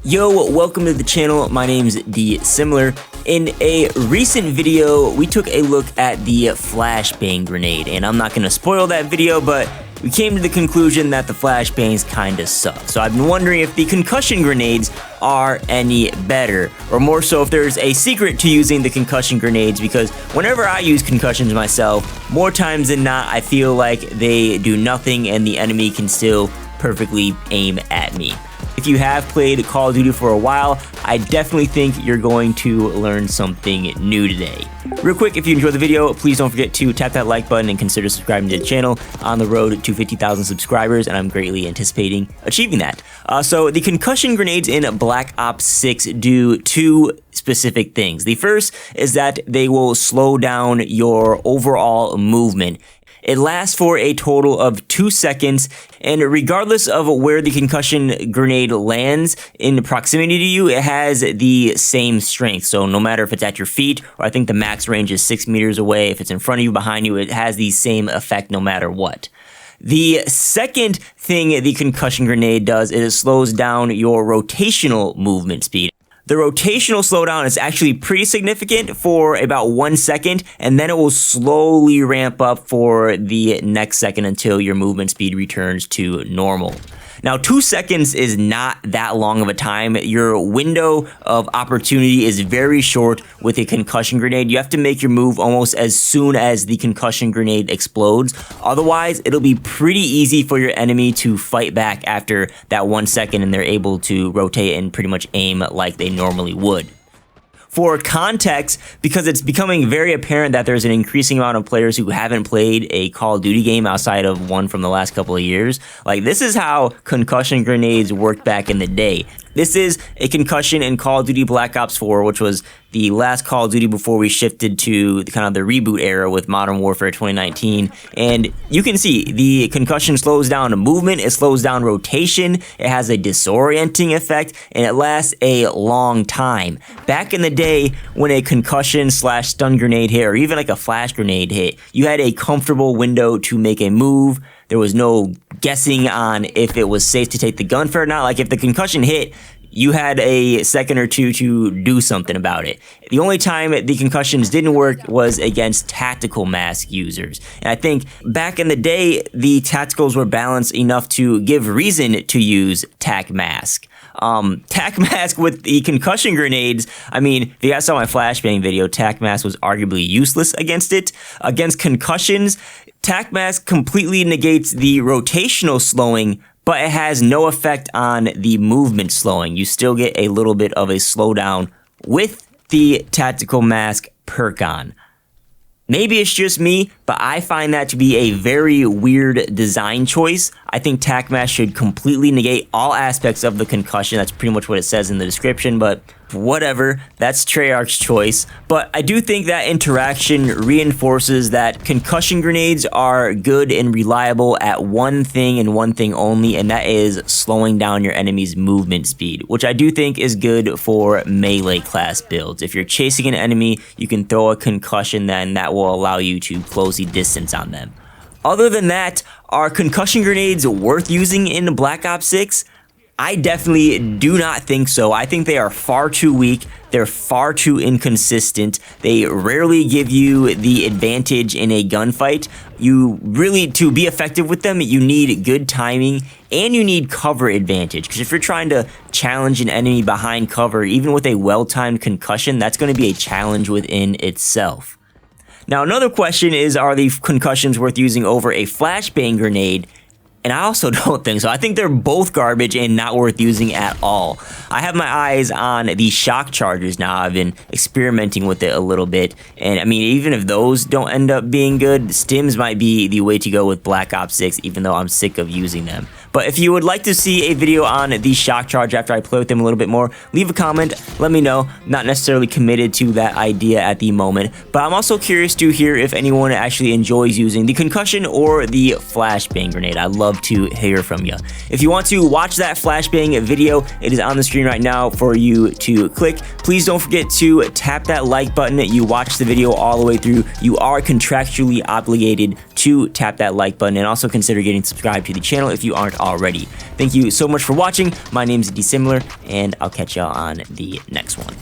Yo, welcome to the channel. My name's DeeSimilar. In a recent video, we took a look at the flashbang grenade, and I'm not going to spoil that video, but we came to the conclusion that the flashbangs kinda suck. So I've been wondering if the concussion grenades are any better, or more so if there's a secret to using the concussion grenades, because whenever I use concussions myself, more times than not, I feel like they do nothing and the enemy can still perfectly aim at me. If you have played Call of Duty for a while, I definitely think you're going to learn something new today. Real quick, if you enjoyed the video, please don't forget to tap that like button and consider subscribing to the channel. On the road to 50,000 subscribers, and I'm greatly anticipating achieving that. So the concussion grenades in Black Ops 6 do two specific things. The first is that they will slow down your overall movement. It lasts for a total of 2 seconds, and regardless of where the concussion grenade lands in proximity to you, it has the same strength. So no matter if it's at your feet, or I think the max range is 6 meters away, if it's in front of you, behind you, it has the same effect no matter what. The second thing the concussion grenade does is it slows down your rotational movement speed. The rotational slowdown is actually pretty significant for about 1 second, and then it will slowly ramp up for the next second until your movement speed returns to normal. Now, 2 seconds is not that long of a time. Your window of opportunity is very short with a concussion grenade. You have to make your move almost as soon as the concussion grenade explodes. Otherwise, it'll be pretty easy for your enemy to fight back after that 1 second, and they're able to rotate and pretty much aim like they normally would. For context, because it's becoming very apparent that there's an increasing amount of players who haven't played a Call of Duty game outside of one from the last couple of years, like this is how concussion grenades worked back in the day. This is a concussion in Call of Duty Black Ops 4, which was the last Call of Duty before we shifted to kind of the reboot era with Modern Warfare 2019. And you can see the concussion slows down movement, it slows down rotation, it has a disorienting effect, and it lasts a long time. Back in the day, when a concussion slash stun grenade hit, or even like a flash grenade hit, you had a comfortable window to make a move. There was no guessing on if it was safe to take the gun for it or not. Like if the concussion hit, you had a second or two to do something about it. The only time the concussions didn't work was against tactical mask users. And I think back in the day, the tacticals were balanced enough to give reason to use tac mask. Tac mask with the concussion grenades, I mean, if you guys saw my flashbang video, tac mask was arguably useless against it. Against concussions, tac mask completely negates the rotational slowing, but it has no effect on the movement slowing. You still get a little bit of a slowdown with the tactical mask perk on. Maybe it's just me, but I find that to be a very weird design choice. I think tac mask should completely negate all aspects of the concussion. That's pretty much what it says in the description, but whatever, that's Treyarch's choice. But I do think that interaction reinforces that concussion grenades are good and reliable at one thing and one thing only, and that is slowing down your enemy's movement speed, which I do think is good for melee class builds. If you're chasing an enemy, you can throw a concussion, then that will allow you to close the distance on them. Other than that, are concussion grenades worth using in Black Ops 6? I definitely do not think so. I think they are far too weak. They're far too inconsistent. They rarely give you the advantage in a gunfight. You really, to be effective with them, you need good timing and you need cover advantage. Because if you're trying to challenge an enemy behind cover, even with a well-timed concussion, that's going to be a challenge within itself. Now, another question is, are the concussions worth using over a flashbang grenade? And I also don't think so. I think they're both garbage and not worth using at all. I have my eyes on the shock chargers now. I've been experimenting with it a little bit. And I mean, even if those don't end up being good, stims might be the way to go with Black Ops 6, even though I'm sick of using them. But if you would like to see a video on the shock charge after I play with them a little bit more, leave a comment, let me know. Not necessarily committed to that idea at the moment, but I'm also curious to hear if anyone actually enjoys using the concussion or the flashbang grenade. I'd love to hear from you. If you want to watch that flashbang video, it is on the screen right now for you to click. Please don't forget to tap that like button. You watch the video all the way through. You are contractually obligated to tap that like button, and also consider getting subscribed to the channel if you aren't already. Thank you so much for watching. My name's DeeSimilar, and I'll catch y'all on the next one.